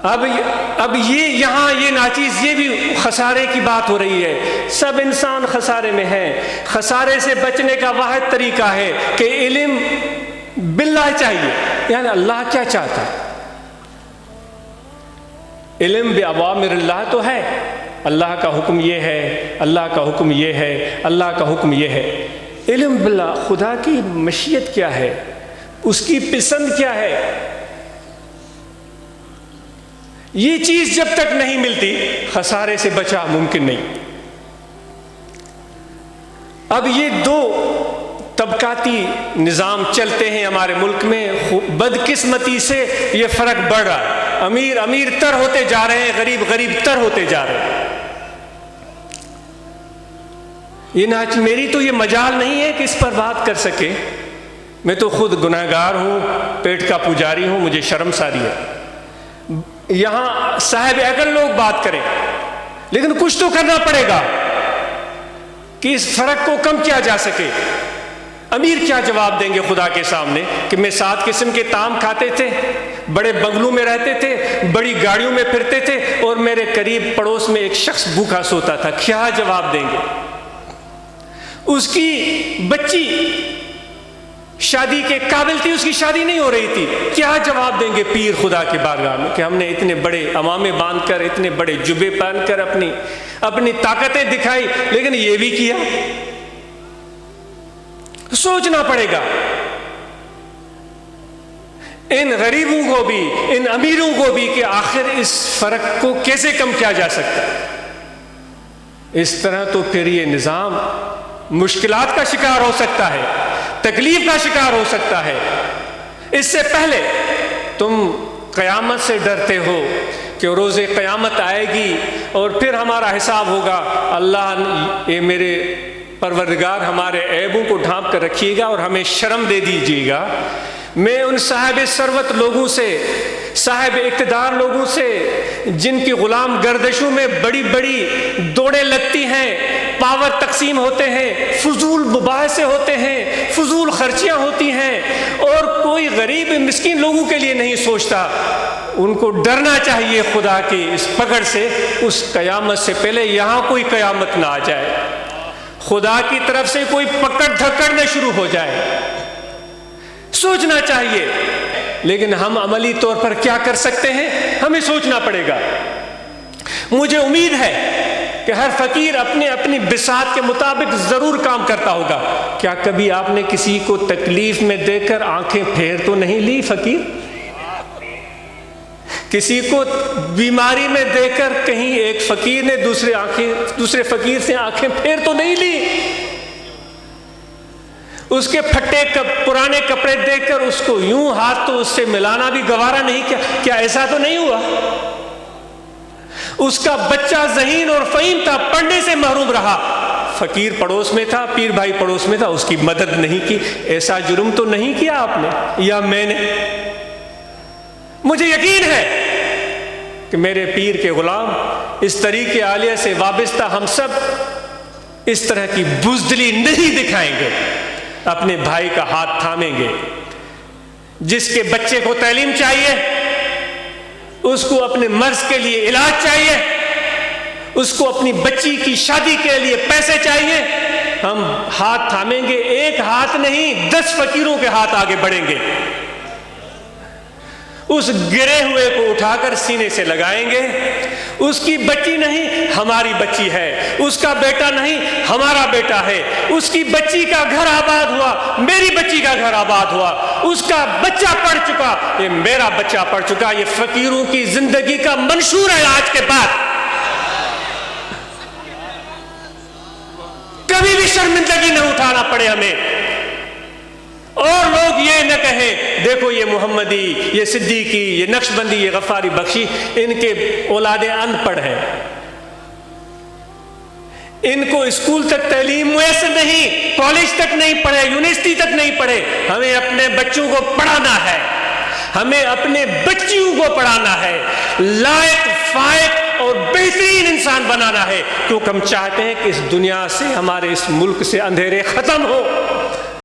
اب یہ یہاں یہ ناچیز یہ بھی خسارے کی بات ہو رہی ہے. سب انسان خسارے میں ہیں. خسارے سے بچنے کا واحد طریقہ ہے کہ علم باللہ چاہیے، یعنی اللہ کیا چاہتا ہے. علم بأوامر اللہ تو ہے، اللہ کا حکم یہ ہے، اللہ کا حکم یہ ہے، اللہ کا حکم یہ ہے. علم باللہ، خدا کی مشیت کیا ہے، اس کی پسند کیا ہے، یہ چیز جب تک نہیں ملتی خسارے سے بچا ممکن نہیں. اب یہ دو طبقاتی نظام چلتے ہیں ہمارے ملک میں. بدقسمتی سے یہ فرق بڑھ رہا ہے. امیر امیر تر ہوتے جا رہے ہیں، غریب غریب تر ہوتے جا رہے ہیں. یہ میری تو یہ مجال نہیں ہے کہ اس پر بات کر سکے. میں تو خود گناہگار ہوں، پیٹ کا پجاری ہوں، مجھے شرم ساری ہے. یہاں صاحب عقل لوگ بات کریں، لیکن کچھ تو کرنا پڑے گا کہ اس فرق کو کم کیا جا سکے. امیر کیا جواب دیں گے خدا کے سامنے کہ میں 7 قسم کے طعام کھاتے تھے، بڑے بنگلوں میں رہتے تھے، بڑی گاڑیوں میں پھرتے تھے، اور میرے قریب پڑوس میں ایک شخص بھوکا سوتا تھا. کیا جواب دیں گے؟ اس کی بچی شادی کے قابل تھی، اس کی شادی نہیں ہو رہی تھی. کیا جواب دیں گے پیر خدا کی بارگاہ میں کہ ہم نے اتنے بڑے عمامے باندھ کر، اتنے بڑے جبے پہن کر اپنی طاقتیں دکھائی، لیکن یہ بھی کیا. سوچنا پڑے گا. ان غریبوں کو بھی، ان امیروں کو بھی، کہ آخر اس فرق کو کیسے کم کیا جا سکتا ہے. اس طرح تو پھر یہ نظام مشکلات کا شکار ہو سکتا ہے، تکلیف کا شکار ہو سکتا ہے. اس سے پہلے تم قیامت سے ڈرتے ہو کہ روز قیامت آئے گی اور پھر ہمارا حساب ہوگا. اللہ یہ میرے پروردگار ہمارے عیبوں کو ڈھانپ کر رکھیے گا اور ہمیں شرم دے دیجیے گا. میں ان صاحب ثروت لوگوں سے، صاحب اقتدار لوگوں سے، جن کی غلام گردشوں میں بڑی بڑی دوڑیں لگتی ہیں، پاور تقسیم ہوتے ہیں، فضول مباحثے ہوتے ہیں، فضول خرچیاں ہوتی ہیں، اور کوئی غریب مسکین لوگوں کے لیے نہیں سوچتا. ان کو ڈرنا چاہیے خدا کی اس پکڑ سے، اس قیامت سے پہلے یہاں کوئی قیامت نہ آ جائے، خدا کی طرف سے کوئی پکڑ دھکڑ نہ شروع ہو جائے. سوچنا چاہیے. لیکن ہم عملی طور پر کیا کر سکتے ہیں، ہمیں سوچنا پڑے گا. مجھے امید ہے کہ ہر فقیر اپنے اپنی بساط کے مطابق ضرور کام کرتا ہوگا. کیا کبھی آپ نے کسی کو تکلیف میں دیکھ کر آنکھیں پھیر تو نہیں لی فقیر؟ کسی کو بیماری میں دیکھ کر کہیں ایک فقیر نے دوسرے فقیر سے آنکھیں پھیر تو نہیں لی؟ اس کے پھٹے پرانے کپڑے دیکھ کر اس کو یوں ہاتھ تو اس سے ملانا بھی گوارا نہیں کیا؟ کیا ایسا تو نہیں ہوا؟ اس کا بچہ ذہین اور فہیم تھا، پڑھنے سے محروم رہا، فقیر پڑوس میں تھا، پیر بھائی پڑوس میں تھا، اس کی مدد نہیں کی. ایسا جرم تو نہیں کیا آپ نے یا میں نے. مجھے یقین ہے کہ میرے پیر کے غلام اس طریقے عالیہ سے وابستہ ہم سب اس طرح کی بزدلی نہیں دکھائیں گے، اپنے بھائی کا ہاتھ تھامیں گے. جس کے بچے کو تعلیم چاہیے، اس کو اپنے مرض کے لیے علاج چاہیے، اس کو اپنی بچی کی شادی کے لیے پیسے چاہیے، ہم ہاتھ تھامیں گے. ایک ہاتھ نہیں، 10 فقیروں کے ہاتھ آگے بڑھیں گے. اس گرے ہوئے کو اٹھا کر سینے سے لگائیں گے. اس کی بچی نہیں، ہماری بچی ہے. اس کا بیٹا نہیں، ہمارا بیٹا ہے. اس کی بچی کا گھر آباد ہوا، میری بچی کا گھر آباد ہوا. اس کا بچہ پڑھ چکا، یہ میرا بچہ پڑھ چکا. یہ فقیروں کی زندگی کا منشور ہے. آج کے بعد کبھی بھی شرمندگی نہ اٹھانا پڑے ہمیں، اور لوگ یہ نہ کہیں دیکھو یہ محمدی، یہ صدیقی، یہ نقشبندی، یہ غفاری بخشی، ان کے اولادیں ان پڑھ ہیں، ان کو اسکول تک تعلیم میسر نہیں، کالج تک نہیں پڑھے، یونیورسٹی تک نہیں پڑھے. ہمیں اپنے بچوں کو پڑھانا ہے، ہمیں اپنے بچیوں کو پڑھانا ہے، لائق فائق اور بہترین انسان بنانا ہے، کیونکہ ہم چاہتے ہیں کہ اس دنیا سے، ہمارے اس ملک سے اندھیرے ختم ہو.